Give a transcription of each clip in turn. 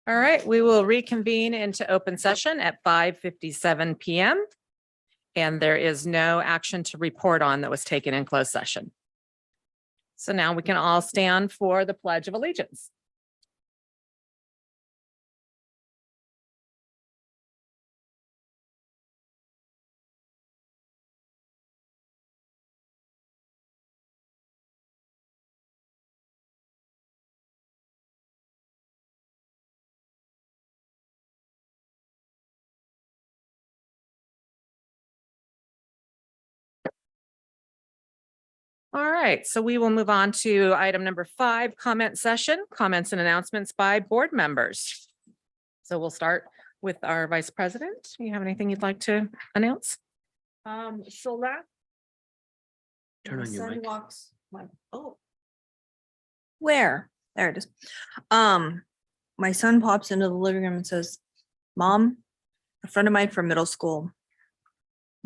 All right, we will reconvene into open session at 5:57 PM. And there is no action to report on that was taken in closed session. So now we can all stand for the Pledge of Allegiance. All right, so we will move on to item number 5, comment session, comments and announcements by board members. So we'll start with our vice president. Do you have anything you'd like to announce? So that. Turn on your mic. Where? There it is. My son pops into the living room and says, "Mom, a friend of mine from middle school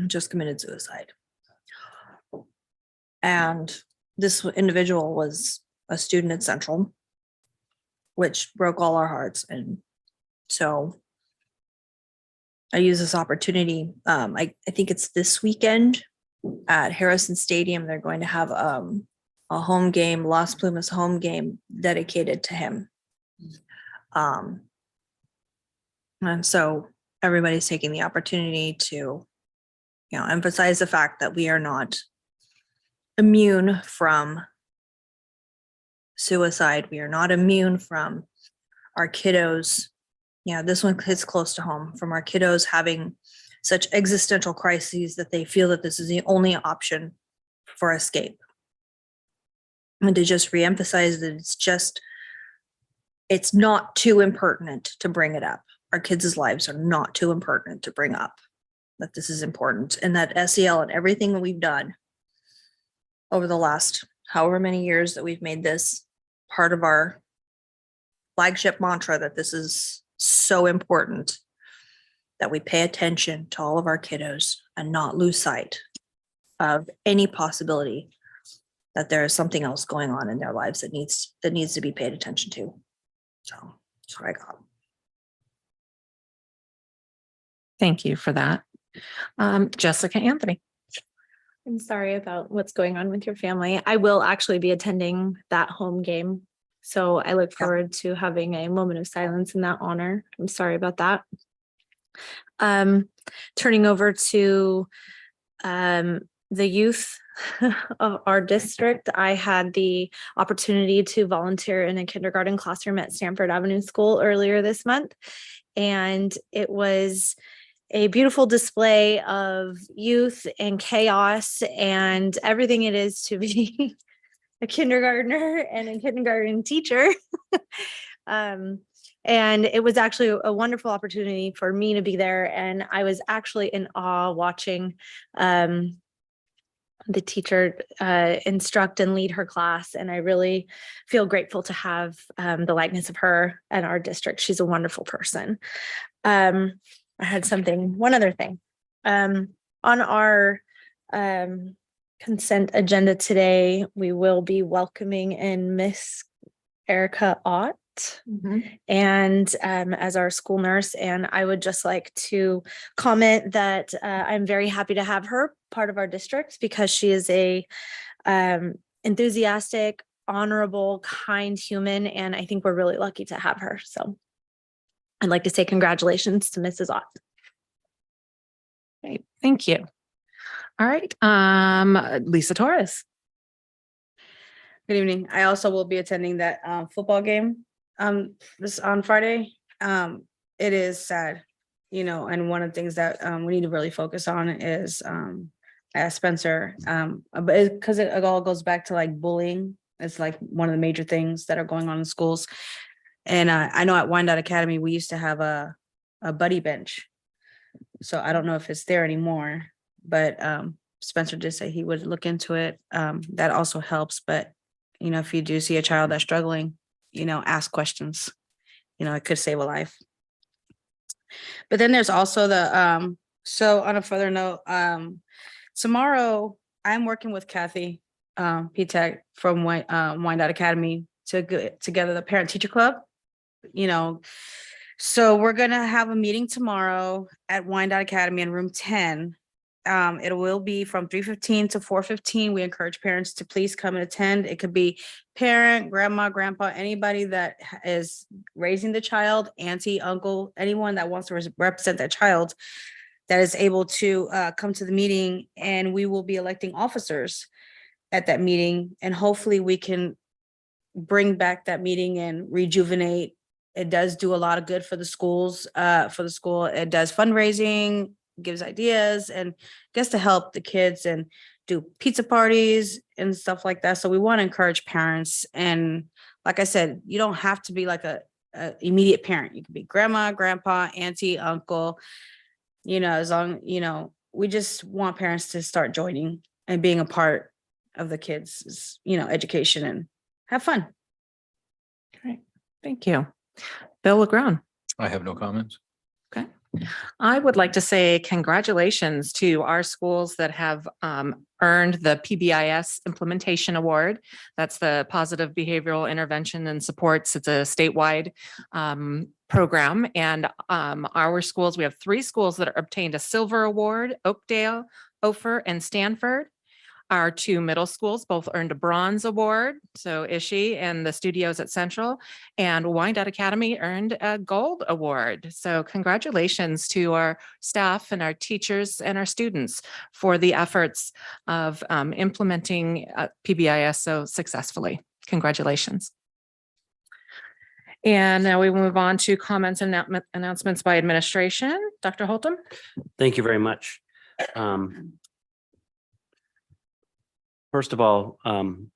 just committed suicide." And this individual was a student at Central, which broke all our hearts. And so I use this opportunity. I think it's this weekend at Harrison Stadium. They're going to have a home game, Las Plumas home game dedicated to him. And so everybody's taking the opportunity to, emphasize the fact that we are not immune from suicide. We are not immune from our kiddos. This one hits close to home, from our kiddos having such existential crises that they feel that this is the only option for escape. And to just reemphasize that it's not too impertinent to bring it up. Our kids' lives are not too impertinent to bring up, that this is important, and that SEL and everything that we've done over the last however many years that we've made this part of our flagship mantra, that this is so important that we pay attention to all of our kiddos and not lose sight of any possibility that there is something else going on in their lives that needs to be paid attention to. So that's what I got. Thank you for that. Jessica Anthony. I'm sorry about what's going on with your family. I will actually be attending that home game. So I look forward to having a moment of silence in that honor. I'm sorry about that. Turning over to the youth of our district, I had the opportunity to volunteer in a kindergarten classroom at Stanford Avenue School earlier this month. And it was a beautiful display of youth and chaos and everything it is to be a kindergartner and a kindergarten teacher. And it was actually a wonderful opportunity for me to be there. And I was actually in awe watching the teacher instruct and lead her class. And I really feel grateful to have the likeness of her at our district. She's a wonderful person. I had one other thing. On our consent agenda today, we will be welcoming in Miss Erica Ott and as our school nurse. And I would just like to comment that I'm very happy to have her part of our district, because she is a enthusiastic, honorable, kind human. And I think we're really lucky to have her. So I'd like to say congratulations to Mrs. Ott. Great, thank you. All right, Lisa Torres. Good evening. I also will be attending that football game this on Friday. It is sad, and one of the things that we need to really focus on is as Spencer, but because it all goes back to like bullying. It's like one of the major things that are going on in schools. And I know at Wyandotte Academy, we used to have a buddy bench. So I don't know if it's there anymore, but Spencer did say he would look into it. That also helps. But, if you do see a child that's struggling, ask questions. It could save a life. But then there's also so on a further note, tomorrow I'm working with Kathy P-Tech from Wyandotte Academy to get together the parent teacher club. So we're gonna have a meeting tomorrow at Wyandotte Academy in room 10. It will be from 3:15 to 4:15. We encourage parents to please come and attend. It could be parent, grandma, grandpa, anybody that is raising the child, auntie, uncle, anyone that wants to represent that child that is able to come to the meeting, and we will be electing officers at that meeting, and hopefully we can bring back that meeting and rejuvenate. It does do a lot of good for the schools, for the school. It does fundraising, gives ideas, and gets to help the kids and do pizza parties and stuff like that. So we want to encourage parents. And like I said, you don't have to be like a immediate parent. You can be grandma, grandpa, auntie, uncle, as long, we just want parents to start joining and being a part of the kids', education and have fun. Great. Thank you. Bill LaGrone. I have no comments. Okay. I would like to say congratulations to our schools that have earned the PBIS Implementation Award. That's the Positive Behavioral Intervention and Supports. It's a statewide program. And our schools, we have 3 schools that are obtained a silver award: Oakdale, Ophir, and Stanford. Our 2 middle schools both earned a bronze award. So Ishii and the studios at Central, and Wyandotte Academy earned a gold award. So congratulations to our staff and our teachers and our students for the efforts of implementing PBIS so successfully. Congratulations. And now we move on to comments and announcements by administration. Dr. Holtum. Thank you very much. First of all,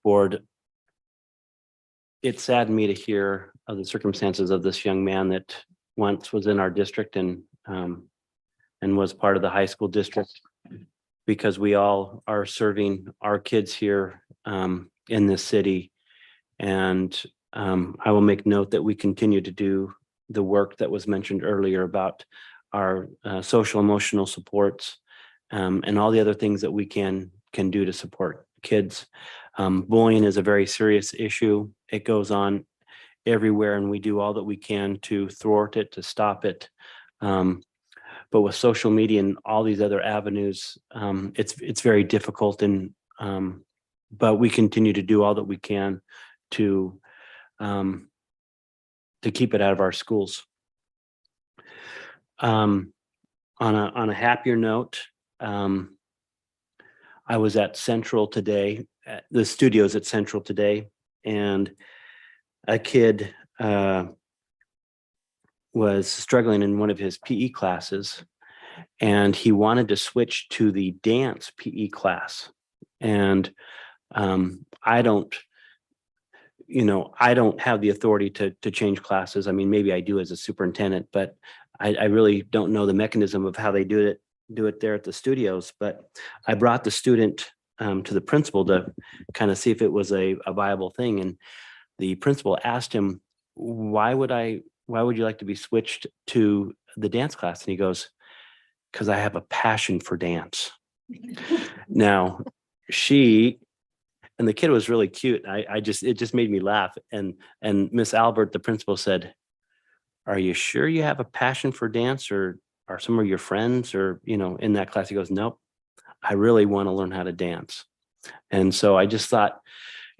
board, it saddened me to hear of the circumstances of this young man that once was in our district and was part of the high school district, because we all are serving our kids here in this city. And I will make note that we continue to do the work that was mentioned earlier about our social emotional supports and all the other things that we can do to support kids. Bullying is a very serious issue. It goes on everywhere, and we do all that we can to thwart it, to stop it. But with social media and all these other avenues, it's very difficult. And but we continue to do all that we can to keep it out of our schools. On a happier note, I was at Central today, at the studios at Central today, and a kid was struggling in one of his PE classes, and he wanted to switch to the dance PE class. And I don't have the authority to change classes. I mean, maybe I do as a superintendent, but I really don't know the mechanism of how they do it there at the studios. But I brought the student to the principal to kind of see if it was a viable thing. And the principal asked him, why would you like to be switched to the dance class? And he goes, because I have a passion for dance. Now, and the kid was really cute. It just made me laugh. And Miss Albert, the principal, said, are you sure you have a passion for dance, or are some of your friends or, in that class? He goes, nope, I really want to learn how to dance. And so I just thought,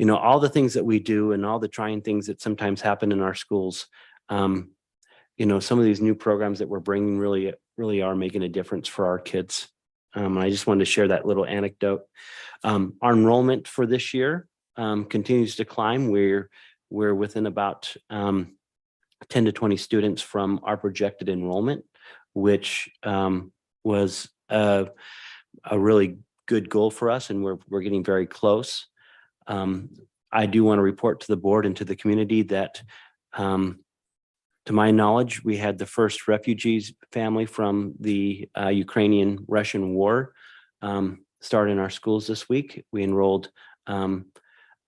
all the things that we do and all the trying things that sometimes happen in our schools, some of these new programs that we're bringing really are making a difference for our kids. I just wanted to share that little anecdote. Our enrollment for this year continues to climb. We're within about 10 to 20 students from our projected enrollment, which was a really good goal for us, and we're getting very close. I do want to report to the board and to the community that, to my knowledge, we had the first refugees family from the Ukrainian-Russian war start in our schools this week. We enrolled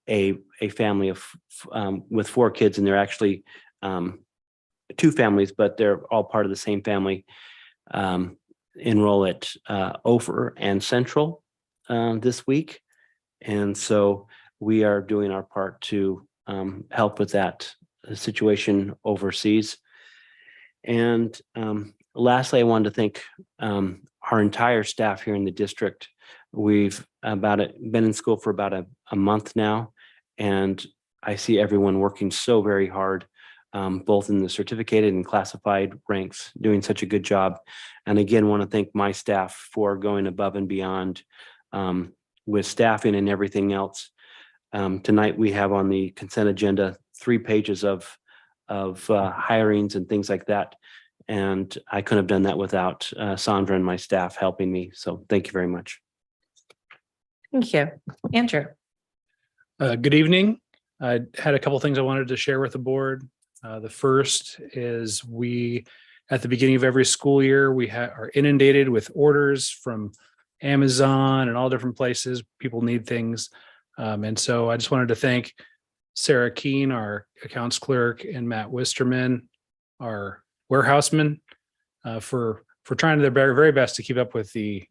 a family of with 4 kids, and they're actually 2 families, but they're all part of the same family. Enroll at Ophir and Central this week. And so we are doing our part to help with that situation overseas. And lastly, I wanted to thank our entire staff here in the district. We've been in school for about a month now, and I see everyone working so very hard, both in the certificated and classified ranks, doing such a good job. And again, want to thank my staff for going above and beyond with staffing and everything else. Tonight, we have on the consent agenda 3 pages of hirings and things like that. And I couldn't have done that without Sandra and my staff helping me. So thank you very much. Thank you. Andrew. Good evening. I had a couple things I wanted to share with the board. The first is at the beginning of every school year, we are inundated with orders from Amazon and all different places. People need things. And so I just wanted to thank Sarah Keene, our accounts clerk, and Matt Wisterman, our warehouseman, for trying their very, very best to keep up with the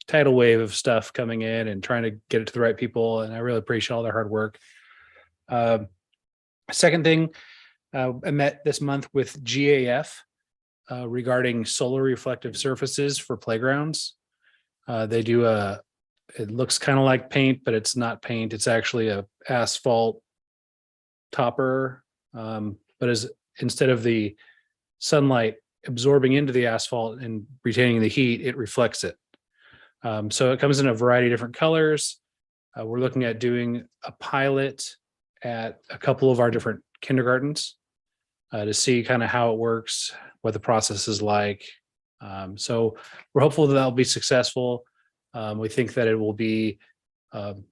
tidal wave of stuff coming in and trying to get it to the right people. And I really appreciate all their hard work. Second thing, I met this month with GAF regarding solar reflective surfaces for playgrounds. They do it looks kind of like paint, but it's not paint. It's actually a asphalt topper, but instead of the sunlight absorbing into the asphalt and retaining the heat, it reflects it. So it comes in a variety of different colors. We're looking at doing a pilot at a couple of our different kindergartens to see kind of how it works, what the process is like. So we're hopeful that that'll be successful. We think that it will be an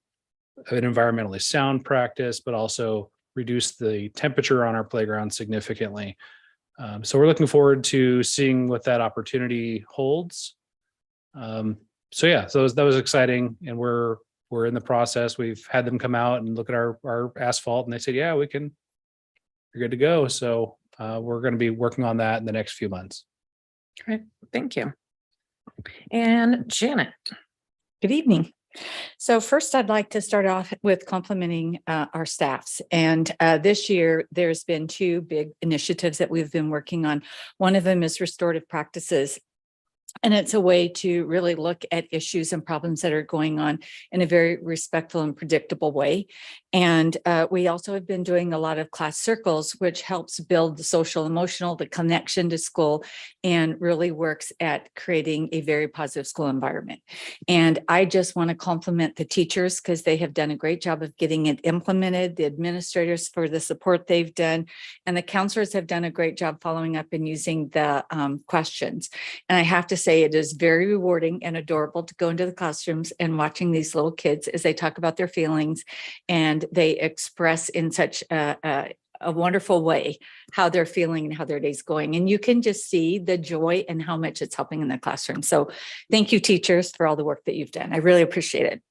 environmentally sound practice, but also reduce the temperature on our playground significantly. So we're looking forward to seeing what that opportunity holds. So that was exciting, and we're in the process. We've had them come out and look at our asphalt, and they said, yeah, you're good to go. So we're going to be working on that in the next few months. Great. Thank you. And Janet. Good evening. So first, I'd like to start off with complimenting our staffs. And this year, there's been 2 big initiatives that we've been working on. One of them is restorative practices. And it's a way to really look at issues and problems that are going on in a very respectful and predictable way. And we also have been doing a lot of class circles, which helps build the social, emotional, the connection to school, and really works at creating a very positive school environment. And I just want to compliment the teachers because they have done a great job of getting it implemented, the administrators for the support they've done, and the counselors have done a great job following up and using the questions. And I have to say, it is very rewarding and adorable to go into the classrooms and watching these little kids as they talk about their feelings, and they express in such a wonderful way how they're feeling and how their day's going. And you can just see the joy and how much it's helping in the classroom. So thank you, teachers, for all the work that you've done. I really appreciate it.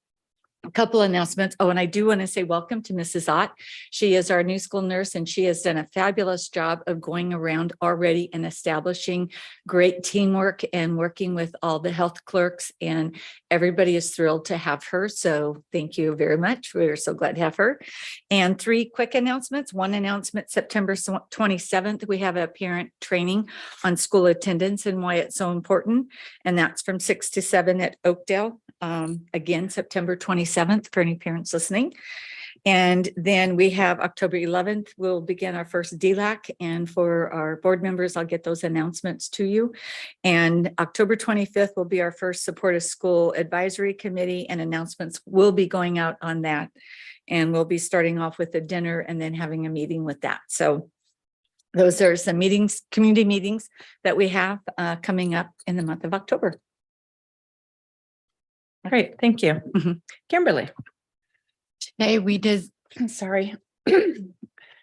A couple announcements. Oh, and I do want to say welcome to Mrs. Ott. She is our new school nurse, and she has done a fabulous job of going around already and establishing great teamwork and working with all the health clerks, and everybody is thrilled to have her. So thank you very much. We're so glad to have her. And 3 quick announcements. One announcement, September 27th, we have a parent training on school attendance and why it's so important. And that's from 6 to 7 at Oakdale. Again, September 27th for any parents listening. And then we have October 11th, we'll begin our first DLAC. And for our board members, I'll get those announcements to you. And October 25th will be our first supportive school advisory committee, and announcements will be going out on that. And we'll be starting off with a dinner and then having a meeting with that. So those are some meetings, community meetings that we have coming up in the month of October. Great. Thank you. Kimberly. Today we did, sorry.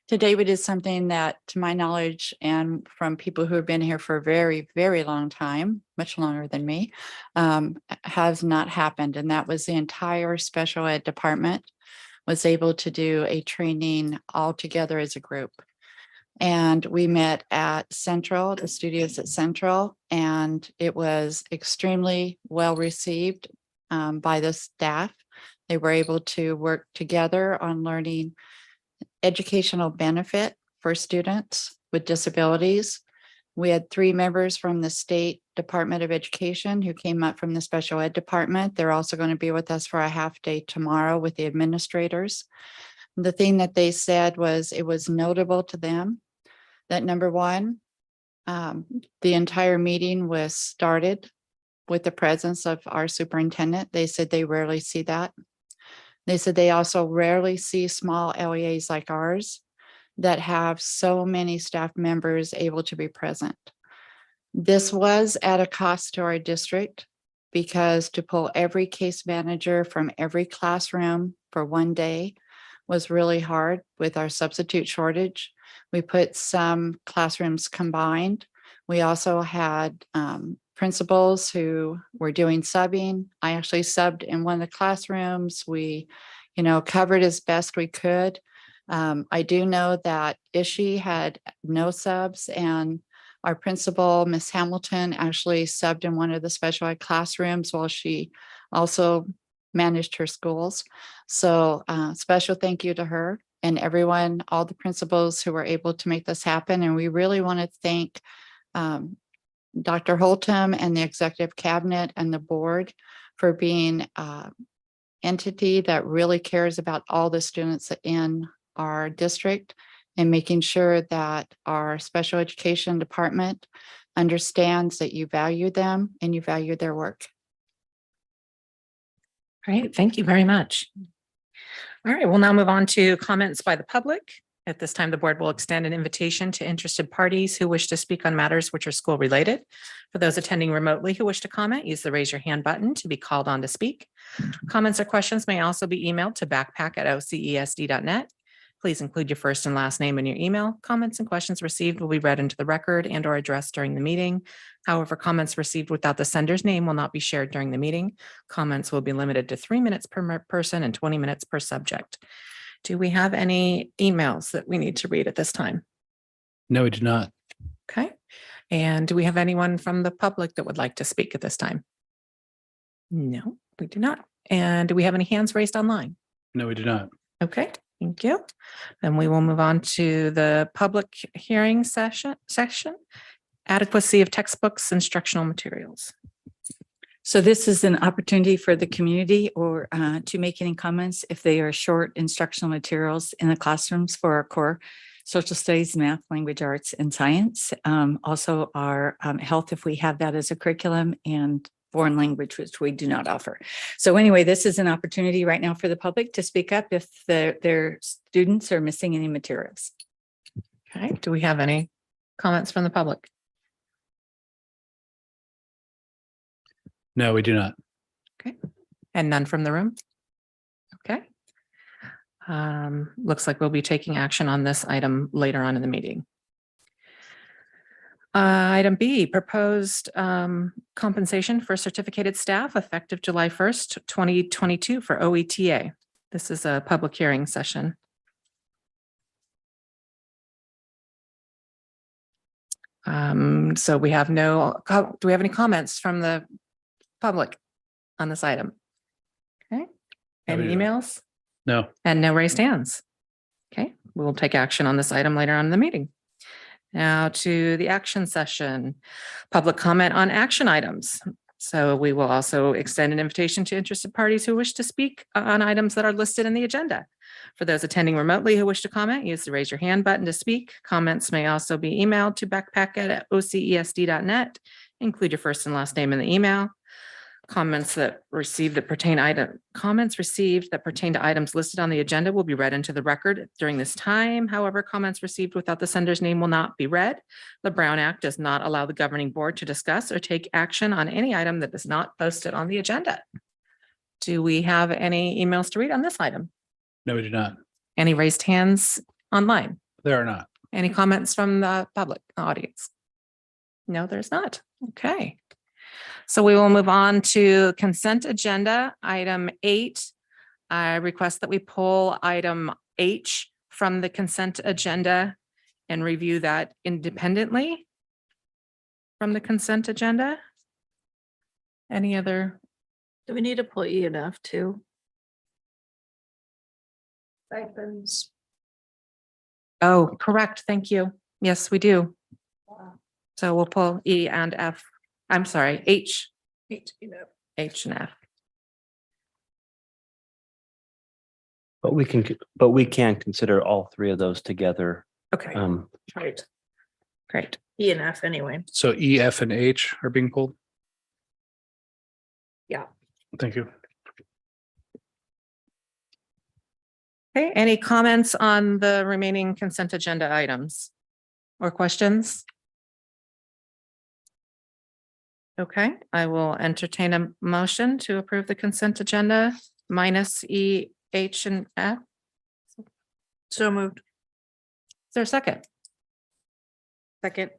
Today we did something that, to my knowledge, and from people who have been here for a very, very long time, much longer than me, has not happened. And that was the entire special ed department was able to do a training all together as a group. And we met at Central, the studios at Central, and it was extremely well received by the staff. They were able to work together on learning educational benefit for students with disabilities. We had 3 members from the State Department of Education who came up from the special ed department. They're also going to be with us for a half day tomorrow with the administrators. The thing that they said was it was notable to them that number one, the entire meeting was started with the presence of our superintendent. They said they rarely see that. They said they also rarely see small LEAs like ours that have so many staff members able to be present. This was at a cost to our district because to pull every case manager from every classroom for one day was really hard with our substitute shortage. We put some classrooms combined. We also had principals who were doing subbing. I actually subbed in one of the classrooms. We, covered as best we could. I do know that Ishi had no subs, and our principal, Miss Hamilton, actually subbed in one of the special ed classrooms while she also managed her schools. So special thank you to her and everyone, all the principals who were able to make this happen. And we really want to thank Dr. Holtum and the executive cabinet and the board for being an entity that really cares about all the students in our district and making sure that our special education department understands that you value them and you value their work. Great, thank you very much. All right, we'll now move on to comments by the public. At this time, the board will extend an invitation to interested parties who wish to speak on matters which are school related. For those attending remotely who wish to comment, use the raise your hand button to be called on to speak. Comments or questions may also be emailed to backpack@ocesd.net. Please include your first and last name in your email. Comments and questions received will be read into the record and or addressed during the meeting. However, comments received without the sender's name will not be shared during the meeting. Comments will be limited to 3 minutes per person and 20 minutes per subject. Do we have any emails that we need to read at this time? No, we do not. Okay. And do we have anyone from the public that would like to speak at this time? No, we do not. And do we have any hands raised online? No, we do not. Okay, thank you. Then we will move on to the public hearing section. Adequacy of textbooks, instructional materials. So this is an opportunity for the community or to make any comments if they are short instructional materials in the classrooms for our core social studies, math, language arts, and science. Also our health, if we have that as a curriculum, and foreign language, which we do not offer. So anyway, this is an opportunity right now for the public to speak up if their students are missing any materials. Okay, do we have any comments from the public? No, we do not. Okay, and none from the room? Okay. Looks like we'll be taking action on this item later on in the meeting. Item B, proposed compensation for certificated staff effective July 1st, 2022 for OETA. This is a public hearing session. So we have do we have any comments from the public on this item? Okay, No, we any do not. emails? No. And no raised hands. Okay, we will take action on this item later on in the meeting. Now to the action session, public comment on action items. So we will also extend an invitation to interested parties who wish to speak on items that are listed in the agenda. For those attending remotely who wish to comment, use the raise your hand button to speak. Comments may also be emailed to backpack@ocesd.net. Include your first and last name in the email. Comments received that pertain to items listed on the agenda will be read into the record during this time. However, comments received without the sender's name will not be read. The Brown Act does not allow the governing board to discuss or take action on any item that is not posted on the agenda. Do we have any emails to read on this item? No, we do not. Any raised hands online? There are not. Any comments from the public audience? No, there's not. Okay. So we will move on to consent agenda, item 8. I request that we pull item H from the consent agenda and review that independently from the consent agenda. Any other? Do we need to pull E and F too? Stipends. Oh, correct. Thank you. Yes, we do. So we'll pull E and F. I'm sorry, H, H and F. But we can consider all three of those together. Okay, Right. great. E and F anyway. So E, F, and H are being pulled? Yeah. Thank you. Okay, any comments on the remaining consent agenda items or questions? Okay, I will entertain a motion to approve the consent agenda minus E, H, and F. So moved. Is there a second? Second.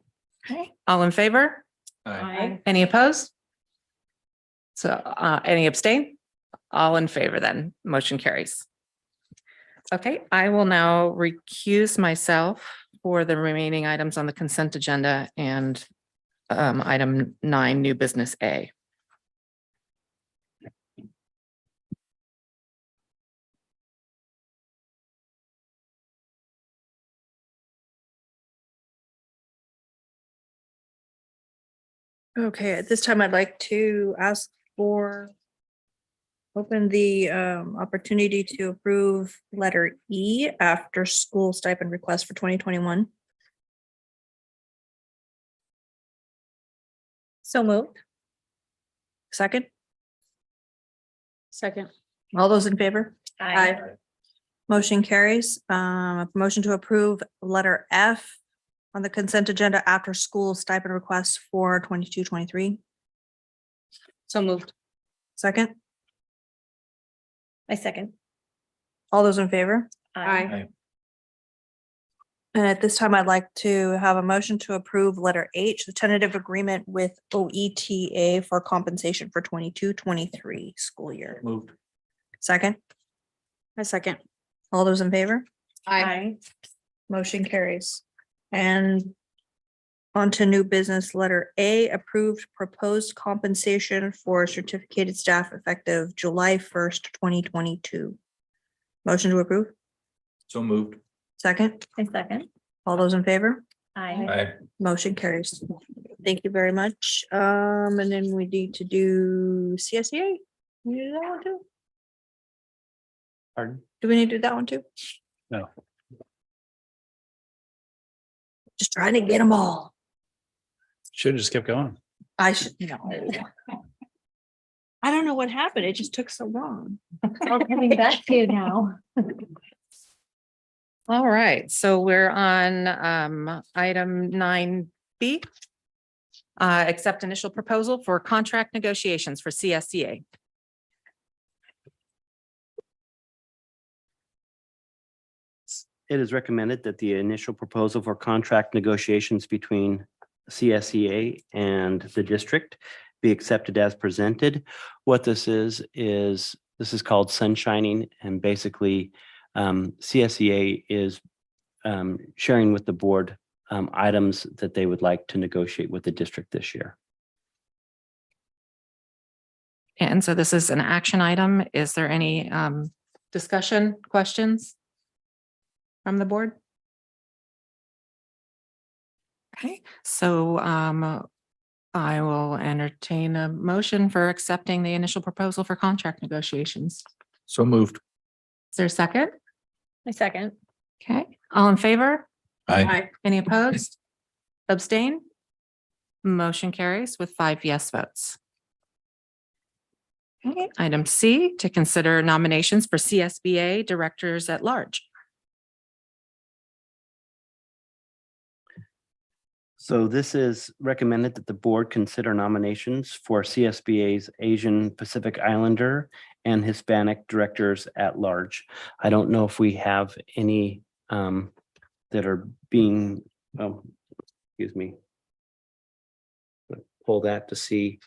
Okay, all in favor? Aye. Any opposed? So, any abstain? All in favor then, motion carries. Okay, I will now recuse myself for the remaining items on the consent agenda and item 9, new business A. Okay, at this time, I'd like to open the opportunity to approve letter E after school stipend request for 2021. So moved. Second, Second. all those in favor? Aye. Motion carries. Motion to approve letter F on the consent agenda after school stipend request for 22-23. So moved. Second, I second. all those in favor? Aye. And at this time, I'd like to have a motion to approve letter H, the tentative agreement with OETA for compensation for 22-23 school year. Moved. Second, I second. all those in favor? Aye. Motion carries. And on to new business, letter A, approved proposed compensation for certificated staff effective July 1st, 2022. Motion to approve? So moved. Second, I second. all those in favor? Aye. Aye. Motion carries. Thank you very much. And then we need to do CSEA. We do that one too? Pardon? Do we need to do that one too? No. Just trying to get them all. Should have just kept going. I should know. I don't know what happened. It just took so long. All coming back to you now. All right, so we're on item 9B. Accept initial proposal for contract negotiations for CSEA. It is recommended that the initial proposal for contract negotiations between CSEA and the district be accepted as presented. What this is this is called sunshining, and basically CSEA is sharing with the board items that they would like to negotiate with the district this year. And so this is an action item. Is there any discussion, questions from the board? Okay, so I will entertain a motion for accepting the initial proposal for contract negotiations. So moved. Is there a second? I second. Okay, all in favor? Aye. Any opposed? Abstain? Motion carries with 5 yes votes. Okay, item C, to consider nominations for CSBA directors at large. So this is recommended that the board consider nominations for CSBA's Asian Pacific Islander and Hispanic directors at large. I don't know if we have any that are being, excuse me. Pull that to see.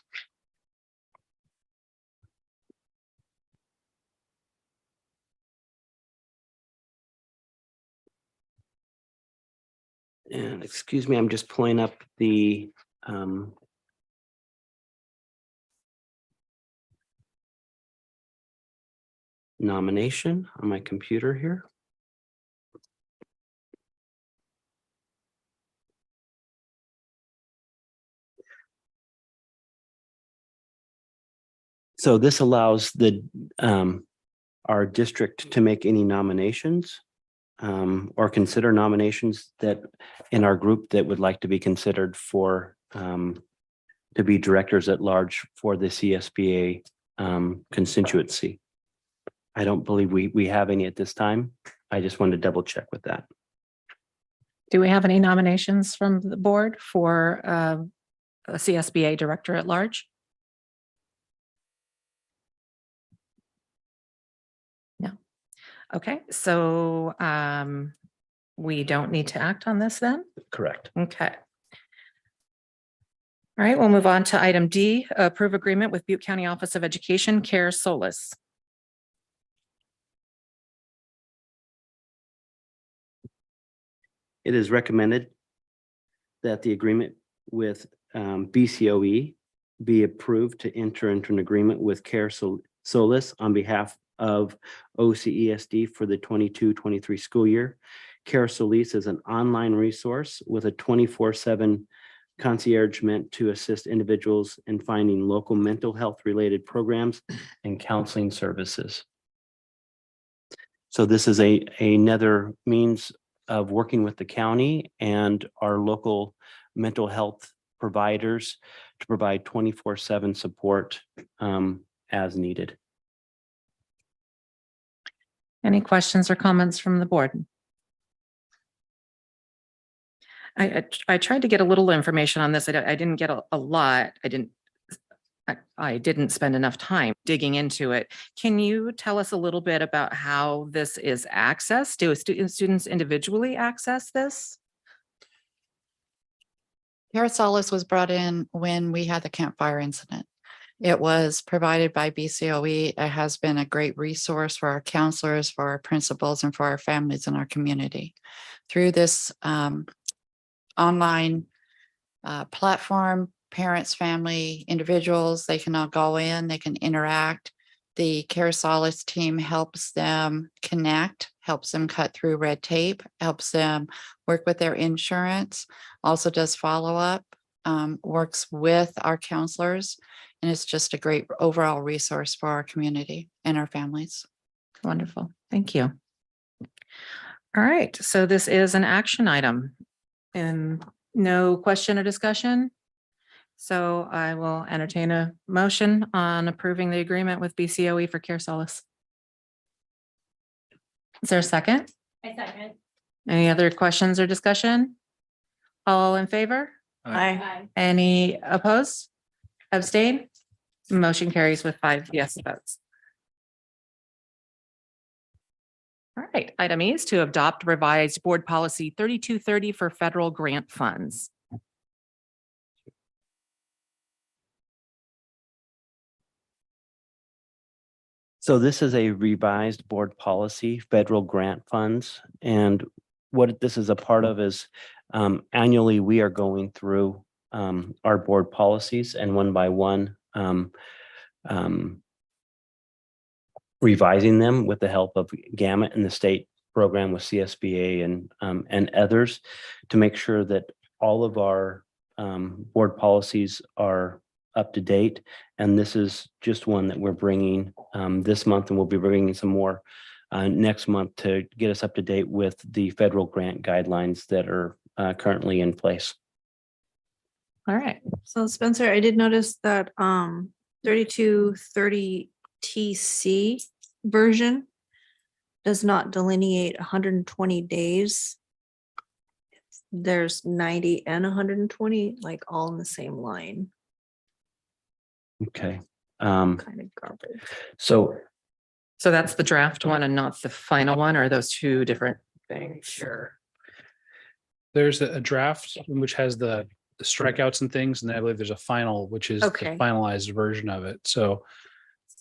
And excuse me, I'm just pulling up the nomination on my computer here. So this allows our district to make any nominations or consider nominations that in our group that would like to be considered for to be directors at large for the CSBA constituency. I don't believe we have any at this time. I just wanted to double check with that. Do we have any nominations from the board for a CSBA director at large? No. Okay, so we don't need to act on this then? Correct. Okay. All right, we'll move on to item D, approve agreement with Butte County Office of Education, Care Solis. It is recommended that the agreement with BCOE be approved to enter into an agreement with Care Solis on behalf of OCESD for the 22-23 school year. Care Solis is an online resource with a 24/7 concierge meant to assist individuals in finding local mental health related programs and counseling services. So this is another means of working with the county and our local mental health providers to provide 24/7 support as needed. Any questions or comments from the board? I tried to get a little information on this. I didn't get a lot. I didn't spend enough time digging into it. Can you tell us a little bit about how this is accessed? Do students individually access this? Care Solis was brought in when we had the campfire incident. It was provided by BCOE. It has been a great resource for our counselors, for our principals, and for our families in our community. Through this online platform, parents, family, individuals, they can all go in, they can interact. The Care Solis team helps them connect, helps them cut through red tape, helps them work with their insurance, also does follow-up, works with our counselors, and it's just a great overall resource for our community and our families. Wonderful. Thank you. All right, so this is an action item and no question or discussion. So I will entertain a motion on approving the agreement with BCOE for Care Solis. Is there a second? I second. Any other questions or discussion? All in favor? Aye. Any opposed? Abstain? Motion carries with 5 yes votes. All right, item E is to adopt revised board policy 3230 for federal grant funds. So this is a revised board policy, federal grant funds. And what this is a part of is annually we are going through our board policies and one by one revising them with the help of Gamut and the state program with CSBA and others to make sure that all of our board policies are up to date. And this is just one that we're bringing this month, and we'll be bringing some more next month to get us up to date with the federal grant guidelines that are currently in place. All right, So Spencer, I did notice that 3230 TC version does not delineate 120 days. There's 90 and 120, like all in the same line. Okay. Kind of garbage. So so that's the draft one and not the final one, or are those two different things? Sure. There's a draft which has the strikeouts and things, and then I believe there's a final, which is the Okay. finalized version of it. So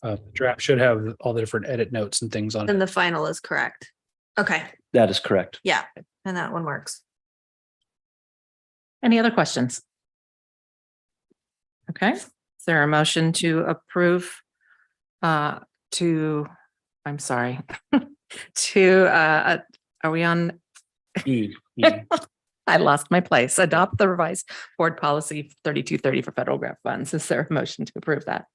the draft should have all the different edit notes and things on Then it. the final is correct. Okay, that is correct. yeah, and that one works. Any other questions? Okay, is there a motion to approve I'm sorry, are we on? E. I lost my place. Adopt the revised board policy 3230 for federal grant funds. Is there a motion to approve that?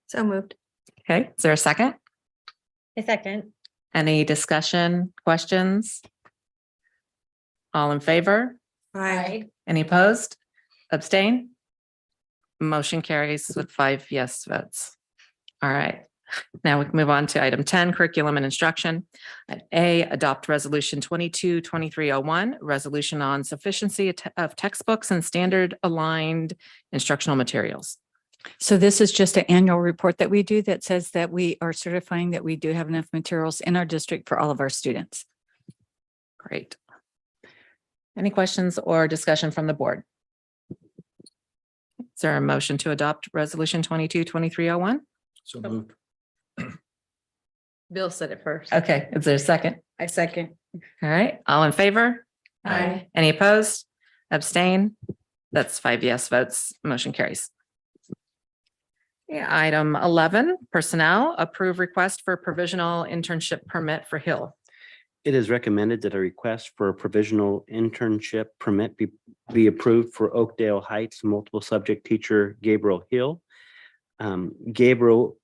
So moved. Okay, is there a second? A second. Any discussion, questions? All in favor? Any opposed? Abstain? Motion carries with 5 yes votes. All right. Now we can move on to item 10, curriculum and instruction. At A, adopt resolution 22-2301, resolution on sufficiency of textbooks and standard aligned instructional materials. So this is just an annual report that we do that says that we are certifying that we do have enough materials in our district for all of our students. Great. Any questions or discussion from the board? Is there a motion to adopt resolution 22-2301? So moved. Bill said it first. Okay, is there a second? I second. All right, all in favor? Aye. Any opposed? Abstain? That's 5 yes votes. Motion carries. Yeah, item 11, personnel, approve request for provisional internship permit for Hill. It is recommended that a request for a provisional internship permit be approved for Oakdale Heights multiple subject teacher Gabriel Hill. Gabriel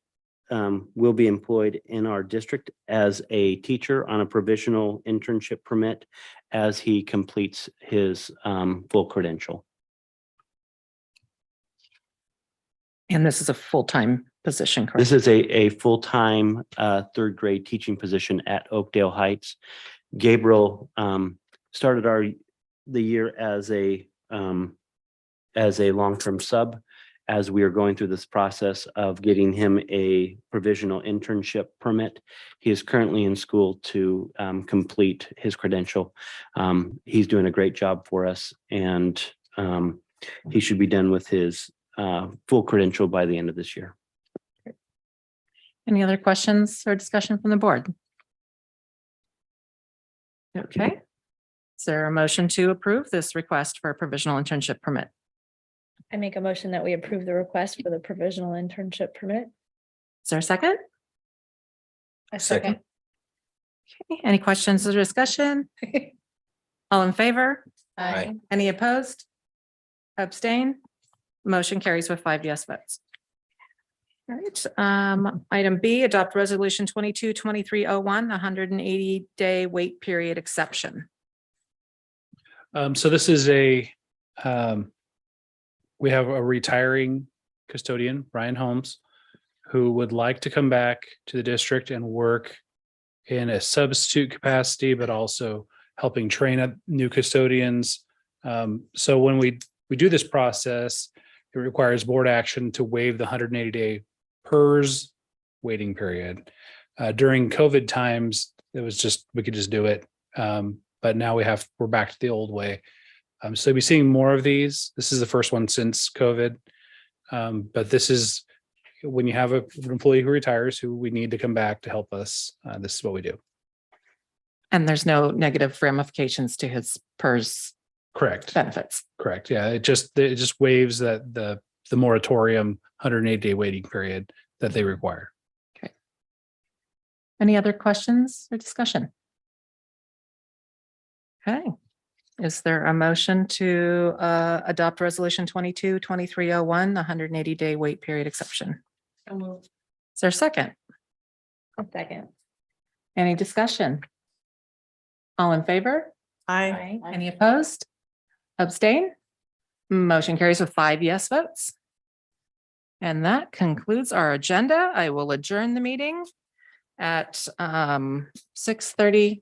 will be employed in our district as a teacher on a provisional internship permit as he completes his full credential. And this is a full-time position, correct? This is a full-time third grade teaching position at Oakdale Heights. Gabriel started the year as a long-term sub as we are going through this process of getting him a provisional internship permit. He is currently in school to complete his credential. He's doing a great job for us, and he should be done with his full credential by the end of this year. Any other questions or discussion from the board? Okay. Is there a motion to approve this request for a provisional internship permit? I make a motion that we approve the request for the provisional internship permit. Is there a second? A Second. Okay, any questions or discussion? All in favor? Aye. Any opposed? Abstain? Motion carries with 5 yes votes. All right, item B, adopt resolution 22-2301, 180-day wait period exception. So this is we have a retiring custodian, Brian Holmes, who would like to come back to the district and work in a substitute capacity, but also helping train up new custodians. So when we do this process, it requires board action to waive the 180-day PERS waiting period. During COVID times, it was just, we could just do it. But now we're back to the old way. So you'll be seeing more of these. This is the first one since COVID. But this is when you have an employee who retires, who we need to come back to help us. This is what we do. And there's no negative ramifications to his PERS Correct. benefits. Correct. Yeah. It just waives that the moratorium 180-day waiting period that they require. Any other questions or discussion? Okay. Is there a motion to adopt resolution 22-2301, 180-day wait period exception? Is there a second? A second. Any discussion? All in favor? Aye. Any opposed? Abstain? Motion carries with 5 yes votes. And that concludes our agenda. I will adjourn the meeting at 6:32.